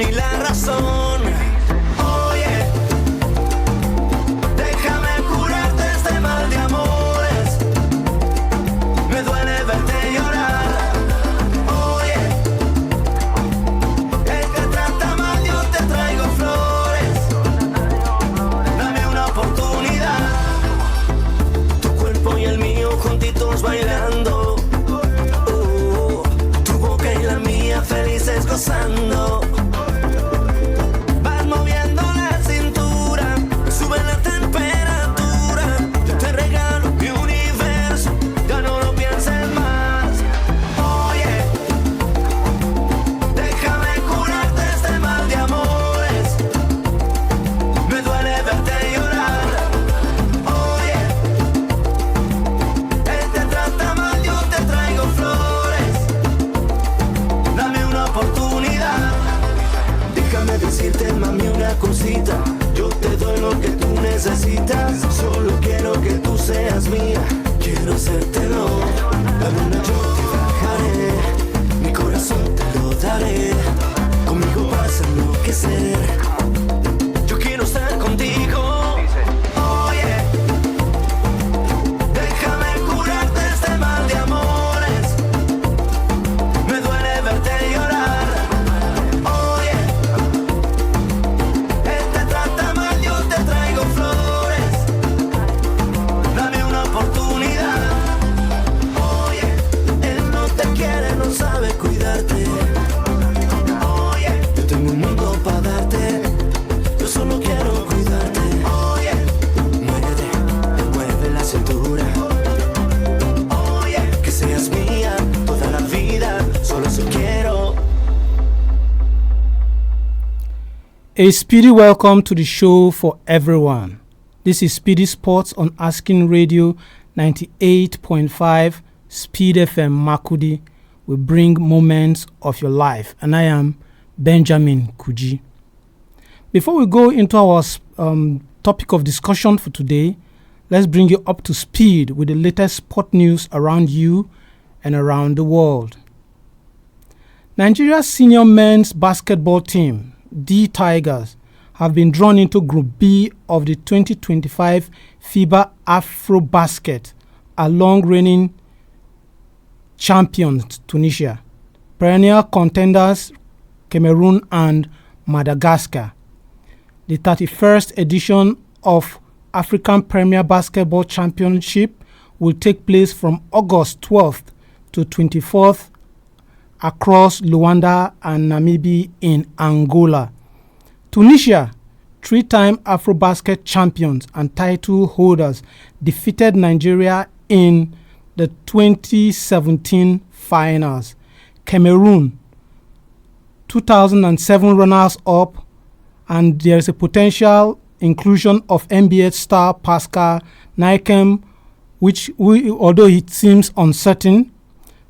ni la razón. Oye, déjame curarte este mal de amores. Me duele verte llorar. Oye, el que trata mal yo te traigo flores. Dame una oportunidad. Tu cuerpo y el mío juntitos bailando. Tu boca y la mía felices gozando. Vas moviendo la cintura, sube la temperatura. Yo te regalo mi universo, ya no lo pienses más. Oye, déjame curarte este mal de amores. Me duele verte llorar. Oye, él te trata mal, yo te traigo flores. Dame una oportunidad. Déjame decirte, mami, una cosita. Yo te doy lo que tú necesitas. Solo quiero que tú seas mía. Quiero hacértelo. La luna yo te bajaré. Mi corazón te lo daré. Conmigo vas a enloquecer. Yo quiero estar contigo. Oye, déjame curarte este mal de amores. Me duele verte llorar. Oye, él te trata mal, yo te traigo flores. Dame una oportunidad. Oye, él no te quiere, no sabe cuidarte. Oye, yo tengo un mundo para darte. Yo solo quiero cuidarte. Oye, mueve la cintura. Oye, que seas mía toda la vida. Solo eso quiero. A speedy welcome to the show for everyone. This is SPEEDy Sports on Asking Radio 98.5 Speed FM Makudi. We bring moments of your life, and I am Benjamin Kuji. Before we go into our topic of discussion for today, let's bring you up to speed with the latest sport news around you and around the world. Nigeria's senior men's basketball team, the Tigers, have been drawn into Group B of the 2025 FIBA AfroBasket, along reigning champions Tunisia, perennial contenders Cameroon and Madagascar. The 31st edition of African Premier Basketball Championship will take place from August 12th to 24th across Luanda and Namibia in Angola. Tunisia, three-time AfroBasket champions and title holders, defeated Nigeria in the 2017 finals. Cameroon, 2007 runners-up, and there is a potential inclusion of NBA star Pascal Siakam, although it seems uncertain.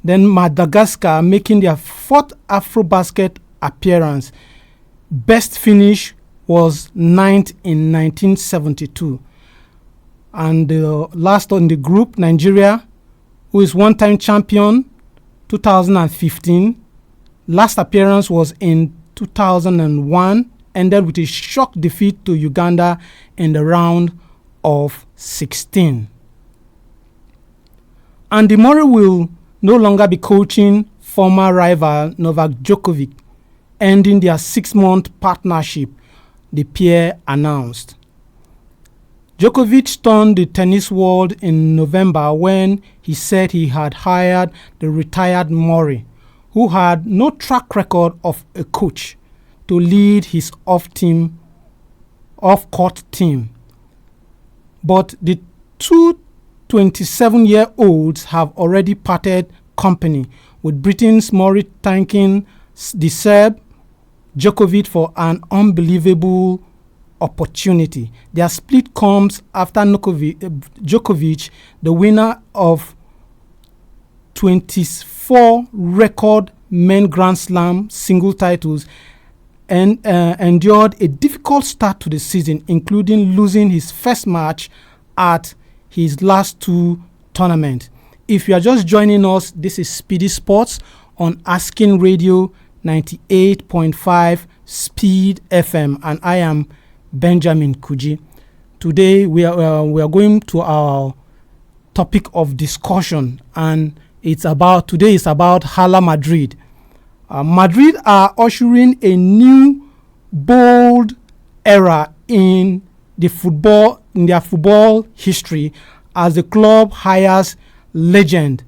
Then Madagascar making their fourth AfroBasket appearance. Best finish was 9th in 1972. And last on the group, Nigeria, who is one-time champion 2015. Last appearance was in 2001, ended with a shock defeat to Uganda in the round of 16. Andy Murray will no longer be coaching former rival Novak Djokovic, ending their 6-month partnership, the pair announced. Djokovic stunned the tennis world in November when he said he had hired the retired Murray, who had no track record of a coach, to lead his off-court team. But the two 27-year-olds have already parted company, with Britain's Murray thanking the Serb Djokovic for an unbelievable opportunity. Their split comes after Djokovic, the winner of 24 record men Grand Slam single titles, and endured a difficult start to the season, including losing his first match at his last two tournaments. If you are just joining us, this is SPEEDy Sports on Asking Radio 98.5 Speed FM, and I am Benjamin Kuji. Today we are going to our topic of discussion, and today is about Hala Madrid. Madrid are ushering a new bold era in their football history as the club hires legend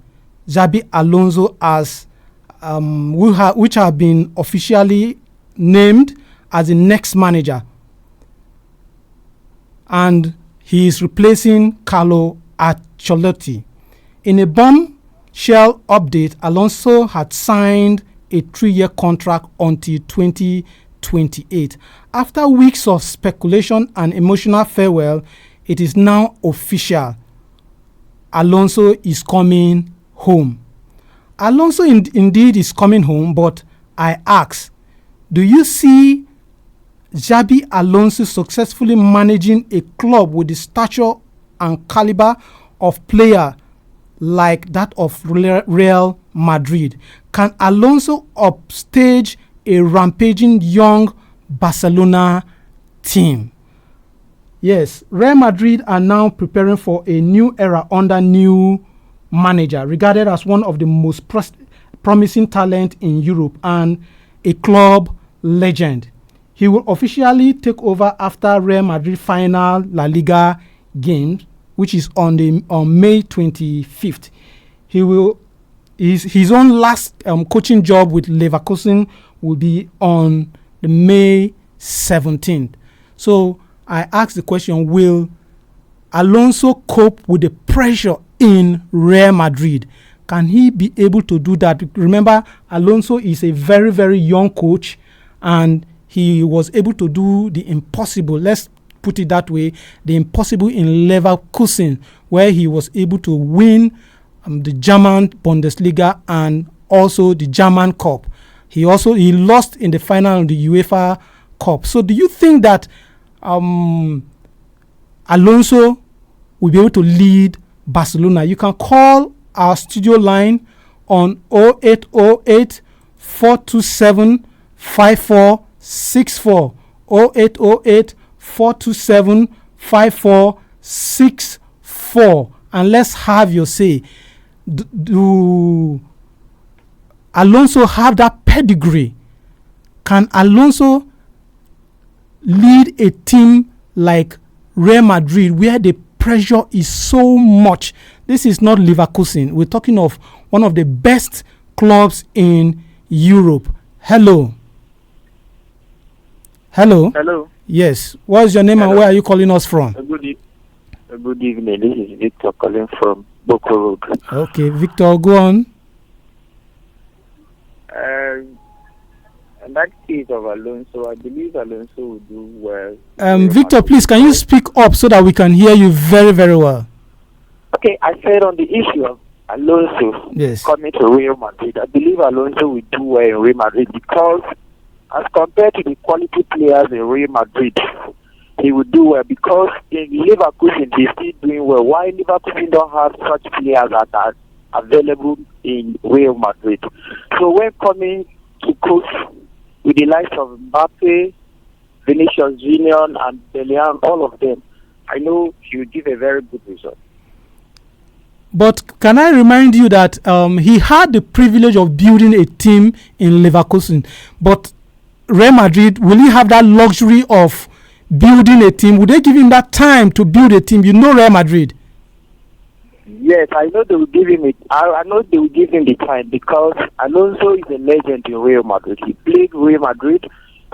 Xabi Alonso as which have been officially named as the next manager, and he is replacing Carlo Ancelotti. In a bombshell update, Alonso had signed a 3-year contract until 2028. After weeks of speculation and emotional farewell, it is now official. Alonso is coming home. Alonso indeed is coming home, but I ask, do you see Xabi Alonso successfully managing a club with the stature and caliber of player like that of Real Madrid? Can Alonso upstage a rampaging young Barcelona team? Yes, Real Madrid are now preparing for a new era under new manager, regarded as one of the most promising talent in Europe and a club legend. He will officially take over after Real Madrid final La Liga game, which is on May 25th. His own last coaching job with Leverkusen will be on the May 17th. So I ask the question, will Alonso cope with the pressure in Real Madrid? Can he be able to do that? Remember, Alonso is a very, very young coach, and he was able to do the impossible. Let's put it that way, the impossible in Leverkusen, where he was able to win the German Bundesliga and also the German Cup. He lost in the final of the UEFA Cup. So do you think that Alonso will be able to lead Barcelona? You can call our studio line on 0808 427 5464, 0808 427 5464, and let's have your say. Do Alonso have that pedigree? Can Alonso lead a team like Real Madrid, where the pressure is so much? This is not Leverkusen. We're talking of one of the best clubs in Europe. Hello. Hello. Yes. What is your name? Hello. And where are you calling us from? Good evening. This is Victor calling from Boko Road. Okay, Victor, go on. In that case of Alonso, I believe Alonso will do well. Victor, please, can you speak up so that we can hear you very, very well? Okay, I said on the issue of Alonso coming to Real Madrid, I believe Alonso will do well in Real Madrid because as compared to the quality players in Real Madrid, he will do well because in Leverkusen he's still doing well. Why Leverkusen don't have such players that are available in Real Madrid? So when coming to coach with the likes of Mbappe, Vinicius Junior and Bellingham, all of them, I know he will give a very good result. But can I remind you that he had the privilege of building a team in Leverkusen, but Real Madrid, will he have that luxury of building a team? Would they give him that time to build a team? You know Real Madrid. Yes, I know they will give him it. I know they will give him the time because Alonso is a legend in Real Madrid. He played Real Madrid.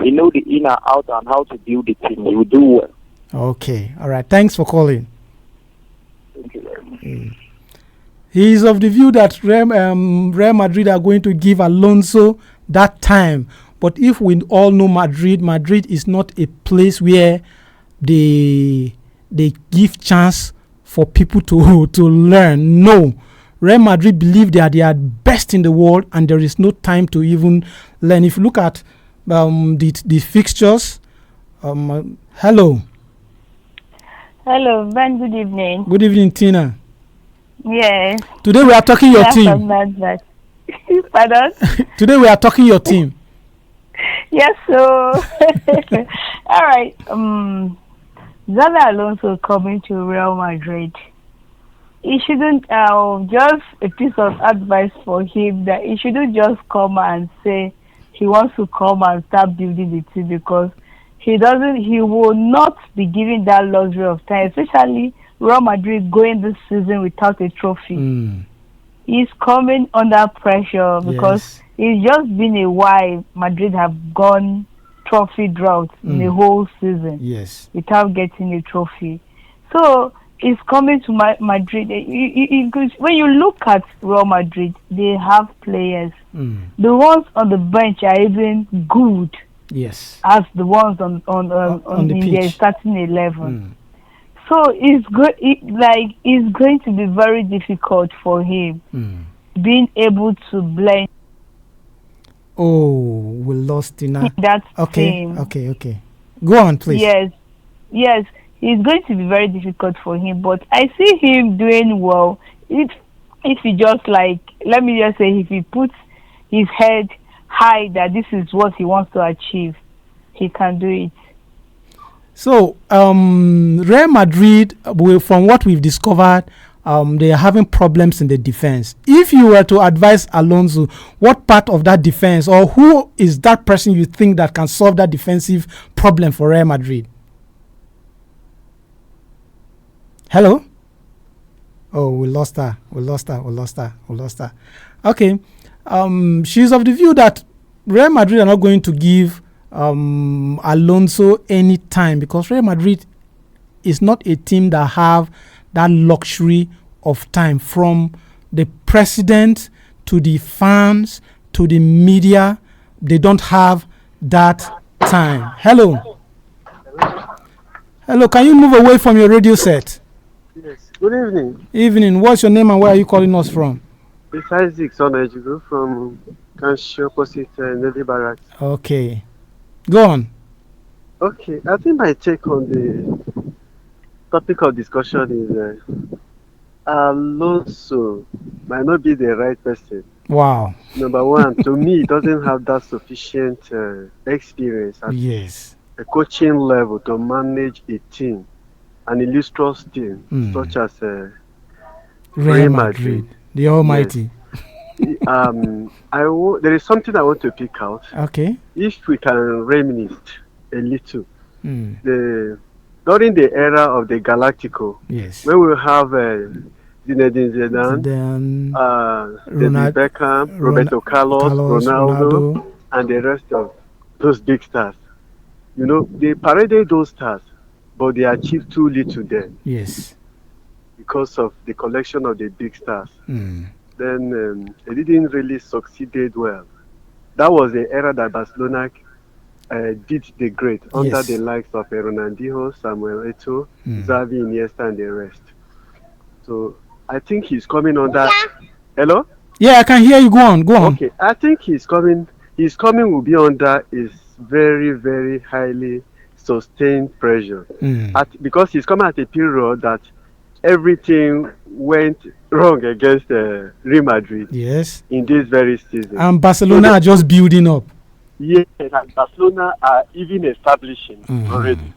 He knows the in and out and how to build the team. He will do well. Okay. All right. Thanks for calling. Thank you very much. He is of the view that Real Madrid are going to give Alonso that time. But if we all know Madrid is not a place where they give chance for people to learn. No. Real Madrid believe they are best in the world and there is no time to even learn. If you look at the fixtures, hello. Hello, Ben, good evening. Good evening, Tina. Yes. Today we are talking your team. Pardon? Today we are talking your team. Yes, so all right. Xabi Alonso coming to Real Madrid. He shouldn't. Just a piece of advice for him that he shouldn't just come and say he wants to come and start building the team, because he doesn't. He will not be given that luxury of time, especially Real Madrid going this season without a trophy. He's coming under pressure because it's just been a while Madrid have gone trophy drought in the whole season without getting a trophy. So he's coming to Madrid. When you look at Real Madrid, they have players. The ones on the bench are even good as the ones on the their starting 11. So it's going to be very difficult for him being able to blend. Oh, we lost Tina. That team. Okay. Go on, please. Yes. It's going to be very difficult for him, but I see him doing well. If he just let me just say, if he puts his head high that this is what he wants to achieve, he can do it. So, Real Madrid, from what we've discovered, they are having problems in the defense. If you were to advise Alonso, what part of that defense, or who is that person you think that can solve that defensive problem for Real Madrid? Hello? Oh, we lost her. Okay. She's of the view that Real Madrid are not going to give Alonso any time, because Real Madrid is not a team that have that luxury of time. From the president to the fans to the media, they don't have that time. Hello, can you move away from your radio set? Yes, good evening. Evening. What's your name and where are you calling us from? It's Isaac Sonajigo from Kanshi opposite Navy Barracks. Okay, go on. Okay, I think my take on the topic of discussion is Alonso might not be the right person. Wow. Number one, to me, he doesn't have that sufficient experience at a coaching level to manage a team, an illustrious team such as Real Madrid, the Almighty. There is something I want to pick out. Okay. If we can reminisce a little, during the era of the Galactico, when we have Zinedine Zidane, David Beckham, Roberto Carlos, Ronaldo, and the rest of those big stars, they paraded those stars, but they achieved too little then. Because of the collection of the big stars. Then they didn't really succeeded well. That was the era that Barcelona did the great under the likes of Ronaldinho, Samuel Eto'o, Xavi, Iniesta, and the rest. So I think he's coming under. Hello? Yeah, I can hear you. Go on. Okay, I think he's coming will be under is very, very highly sustained pressure. Because he's coming at a period that everything went wrong against Real Madrid. In this very season. And Barcelona are just building up. Yes, and Barcelona are even establishing already.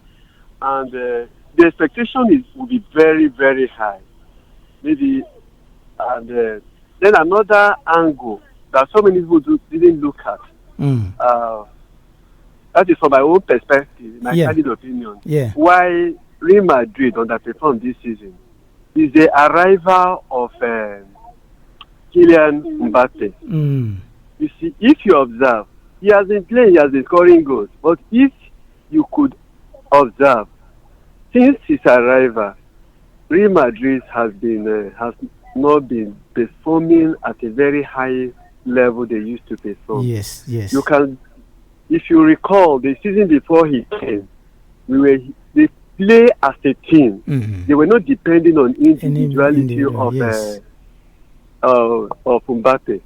And the expectation will be very, very high. Maybe, and then another angle that so many people didn't look at. That is from my own perspective, my candid opinion. Why Real Madrid underperformed this season is the arrival of Kylian Mbappe. You see, if you observe, he has been playing, he has been scoring goals. But if you could observe, since his arrival, Real Madrid has not been performing at a very high level they used to perform. You can, if you recall, the season before he came, they play as a team. They were not depending on individuality of Mbappe.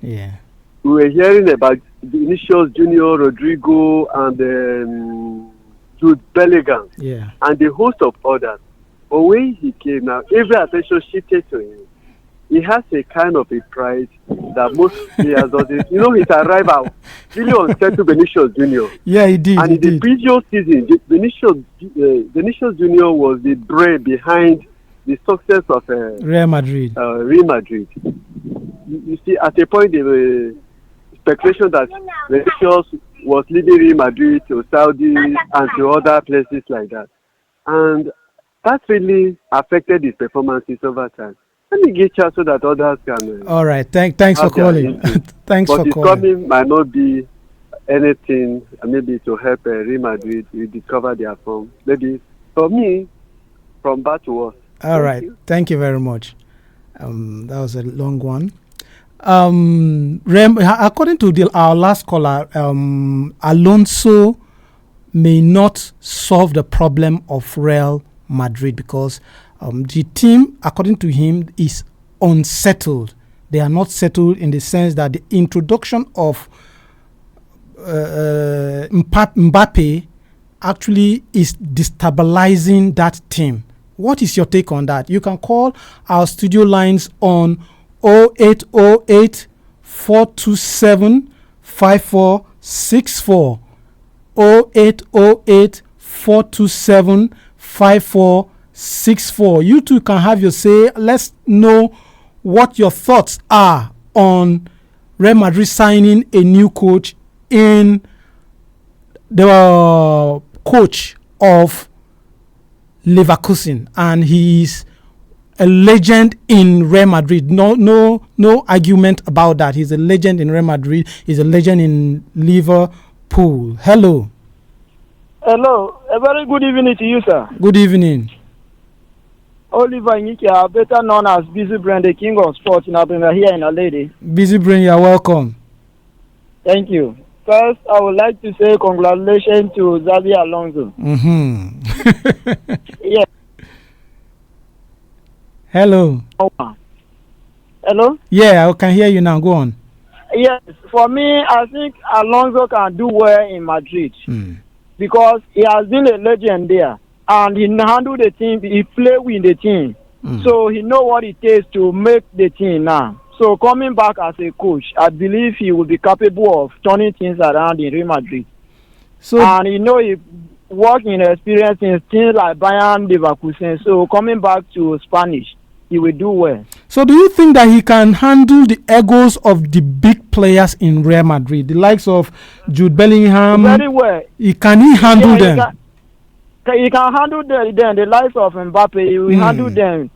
We were hearing about Vinicius Junior, Rodrigo, and Jude Bellingham, and the host of others. But when he came now, every attention shifted to him. he has a kind of a pride that most players doesn't. His arrival really unsettled Vinicius Junior. Yeah, he did. And in the previous season, Vinicius Junior was the brain behind the success of Real Madrid. You see, at a point, there was speculation that Vinicius was leading Real Madrid to Saudi and to other places like that. And that really affected his performances over time. Let me get you so that others can. All right. Thanks for calling. Thanks for calling. But his coming might not be anything, maybe to help Real Madrid discover their form. Maybe for me, from bad to worse. All right. Thank you very much. That was a long one. According to our last caller, Alonso may not solve the problem of Real Madrid because the team, according to him, is unsettled. They are not settled in the sense that the introduction of Mbappe actually is destabilizing that team. What is your take on that? You can call our studio lines on 0808 427 5464. 0808 427 5464. You too can have your say. Let's know what your thoughts are on Real Madrid signing a new coach in the coach of Leverkusen, and he's a legend in Real Madrid. No argument about that. He's a legend in Real Madrid. He's a legend in Liverpool. Hello. Hello. A very good evening to you, sir. Good evening. Oliver Nyikia, better known as Busy Brain, the king of sports in Abima here in Alede. Busy Brain, you're welcome. Thank you. First, I would like to say congratulations to Xabi Alonso. Yes. Hello. Hello? Yeah, I can hear you now. Go on. Yes, for me, I think Alonso can do well in Madrid because he has been a legend there and he handled the team, he played with the team. So he knows what it takes to make the team now. So coming back as a coach, I believe he will be capable of turning things around in Real Madrid. And he worked in experience in teams like Bayern Leverkusen. So coming back to Spanish, he will do well. So do you think that he can handle the egos of the big players in Real Madrid, the likes of Jude Bellingham? Very well. Can he handle them? He can handle the likes of Mbappe. He will handle them.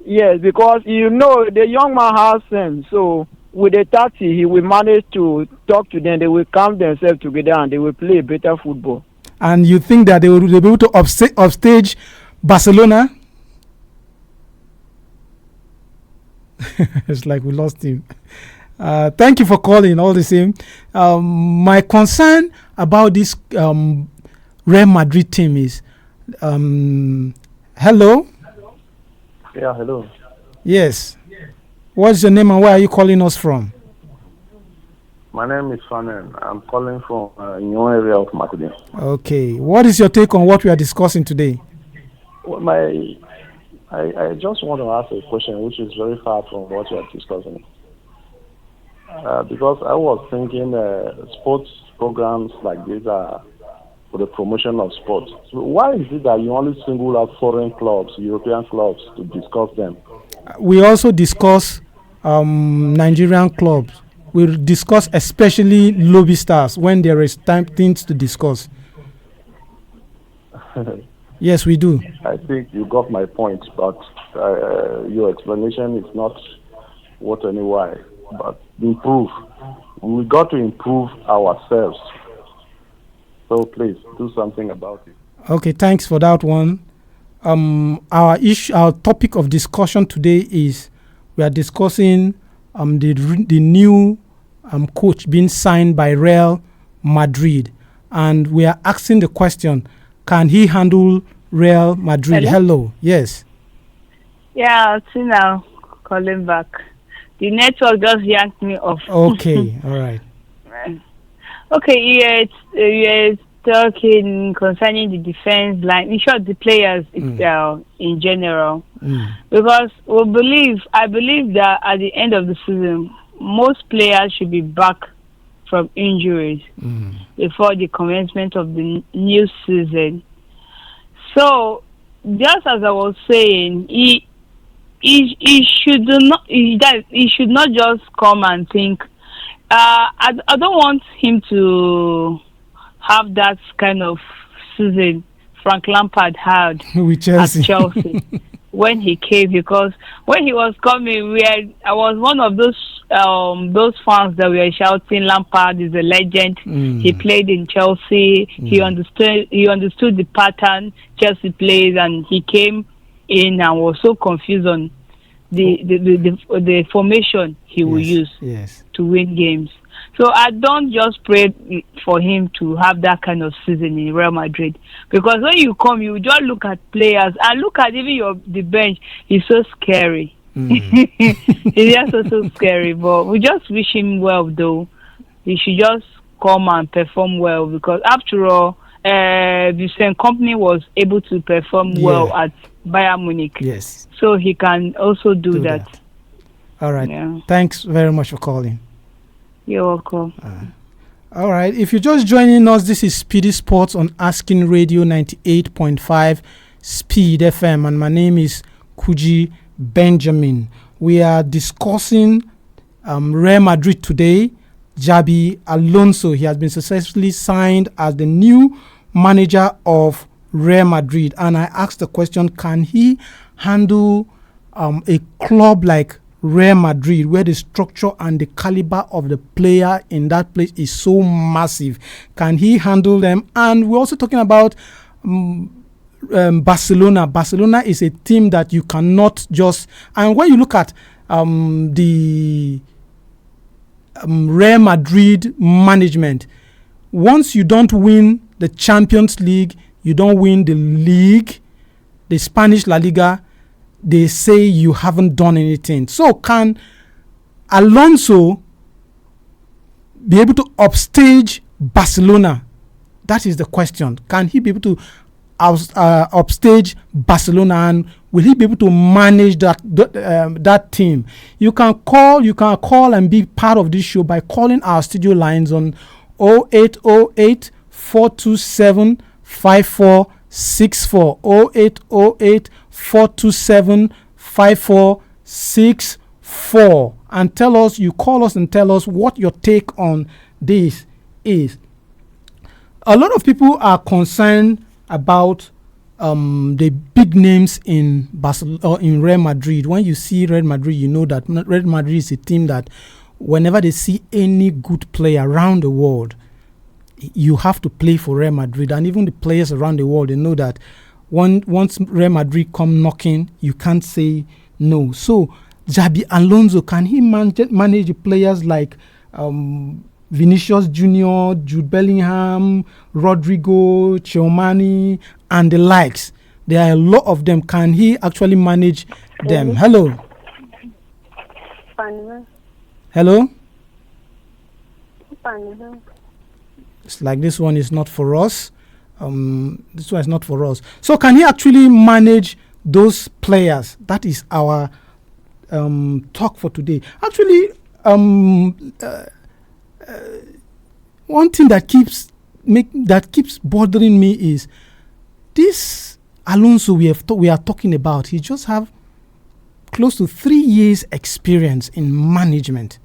Yes, because the young man has sense. So with the 30, he will manage to talk to them. They will calm themselves together and they will play better football. And you think that they will be able to upstage Barcelona? It's like we lost him. Thank you for calling all the same. My concern about this Real Madrid team is hello? Yeah, hello. Yes. What's your name and where are you calling us from? My name is Fanen. I'm calling from new area of Makudim. Okay. What is your take on what we are discussing today? Well, I just want to ask a question which is very far from what you are discussing. Because I was thinking sports programs like these are for the promotion of sports. So why is it that you only single out foreign clubs, European clubs, to discuss them? We also discuss Nigerian clubs. We discuss especially lobby stars when there is things to discuss. Yes, we do. I think you got my point, but your explanation is not what and why, but improve. We got to improve ourselves. So please do something about it. Okay, thanks for that one. Our topic of discussion today is we are discussing the new coach being signed by Real Madrid, and we are asking the question: can he handle Real Madrid? Hello. Yes. Yeah, see now, calling back. The network just yanked me off. Okay, all right. Okay, you're talking concerning the defense line, in short, the players itself in general. Because I believe that at the end of the season, most players should be back from injuries before the commencement of the new season. So, just as I was saying, he should not just come and think. I don't want him to have that kind of season Frank Lampard had with Chelsea. At Chelsea when he came, because when he was coming, I was one of those fans that were shouting, Lampard is a legend. He played in Chelsea. He understood the pattern Chelsea plays, and he came in and was so confused on the formation he will use to win games. So I don't just pray for him to have that kind of season in Real Madrid, because when you come, you just look at players and look at even the bench. It's so scary. It's just so scary. But we just wish him well, though. He should just come and perform well, because after all, the same company was able to perform well at Bayern Munich. Yes. So he can also do that. All right. Yeah. Thanks very much for calling. You're welcome. All right. If you're just joining us, this is SPEEDy Sports on Asking Radio 98.5 Speed FM, and my name is Kuji Benjamin. We are discussing Real Madrid today. Xabi Alonso, he has been successfully signed as the new manager of Real Madrid, and I asked the question, can he handle a club like Real Madrid, where the structure and the caliber of the player in that place is so massive? Can he handle them? And we're also talking about Barcelona. Barcelona is a team that you cannot just... And when you look at the Real Madrid management, once you don't win the Champions League, you don't win the league, the Spanish La Liga, they say you haven't done anything. So can Alonso be able to upstage Barcelona? That is the question. Can he be able to upstage Barcelona, and will he be able to manage that team? You can call and be part of this show by calling our studio lines on 0808 427 5464 0808 427 5464, and call us and tell us what your take on this is. A lot of people are concerned about the big names in Barcelona or in Real Madrid. When you see Real Madrid, you know that Real Madrid is a team that whenever they see any good player around the world, you have to play for Real Madrid. And even the players around the world, they know that once Real Madrid come knocking, you can't say no. So Xabi Alonso, can he manage players like Vinicius Junior, Jude Bellingham, Rodrigo, Tchouaméni, and the likes? There are a lot of them. Can he actually manage them? Hello. Hello. It's like this one is not for us. This one is not for us. So can he actually manage those players? That is our talk for today. Actually, one thing that keeps bothering me is this Alonso we are talking about. He just have close to 3 years experience in management.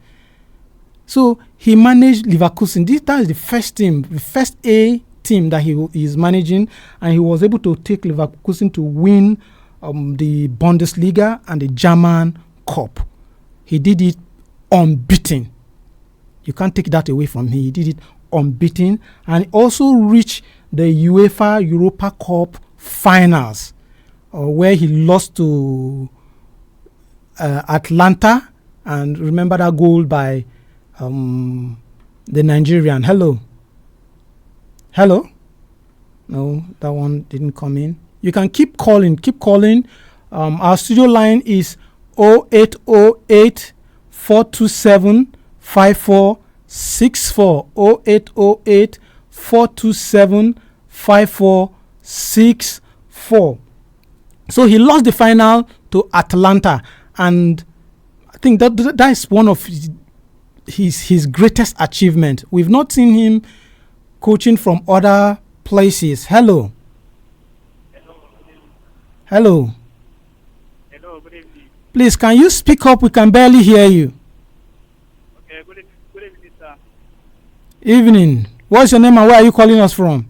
So he managed Leverkusen. That is the first team, the first A team that he is managing, and he was able to take Leverkusen to win the Bundesliga and the German Cup. He did it unbeaten. You can't take that away from him. He did it unbeaten, and also reached the UEFA Europa Cup finals, where he lost to Atlanta. And remember that goal by the Nigerian. Hello. No, that one didn't come in. You can keep calling. Our studio line is 0808 427 5464 0808 427-5464. So he lost the final to Atlanta, and I think that is one of his greatest achievement. We've not seen him coaching from other places. Hello. Hello. Hello, good evening. Please, can you speak up? We can barely hear you. Okay, good evening, sir. Evening. What's your name and where are you calling us from?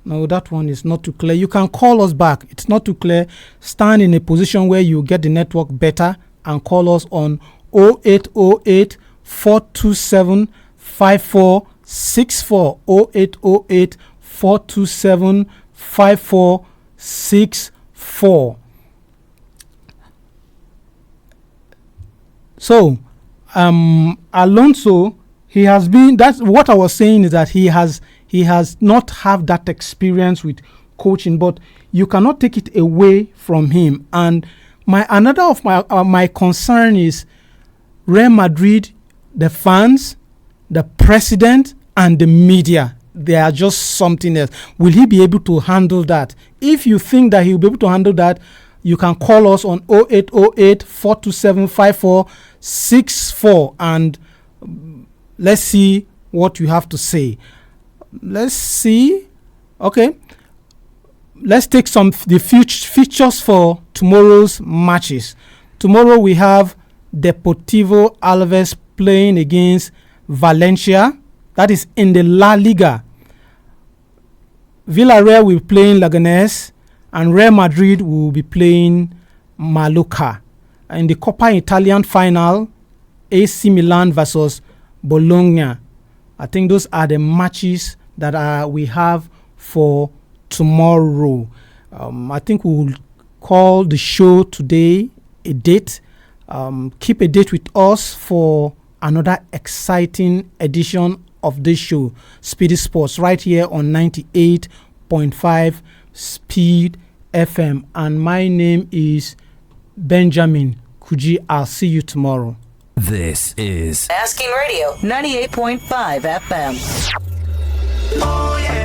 No, that one is not too clear. You can call us back. It's not too clear. Stand in a position where you get the network better and call us on 0808 427 5464. 0808 427 5464. So, Alonso, he has been, that's what I was saying, is that he has not have that experience with coaching, but you cannot take it away from him. And another of my concern is Real Madrid, the fans, the president, and the media. They are just something else. Will he be able to handle that? If you think that he will be able to handle that, you can call us on 0808 427 5464 and let's see what you have to say. Let's see. Okay. Let's take the features for tomorrow's matches. Tomorrow we have Deportivo Alaves playing against Valencia. That is in the La Liga. Villarreal will be playing Leganés, and Real Madrid will be playing Mallorca. In the Coppa Italian final, AC Milan versus Bologna. I think those are the matches that we have for tomorrow. I think we will call the show today a date. Keep a date with us for another exciting edition of this show, Speedy Sports, right here on 98.5 Speed FM. And my name is Benjamin Kuji. I'll see you tomorrow. This is Asking Radio 98.5 FM. Oh yeah.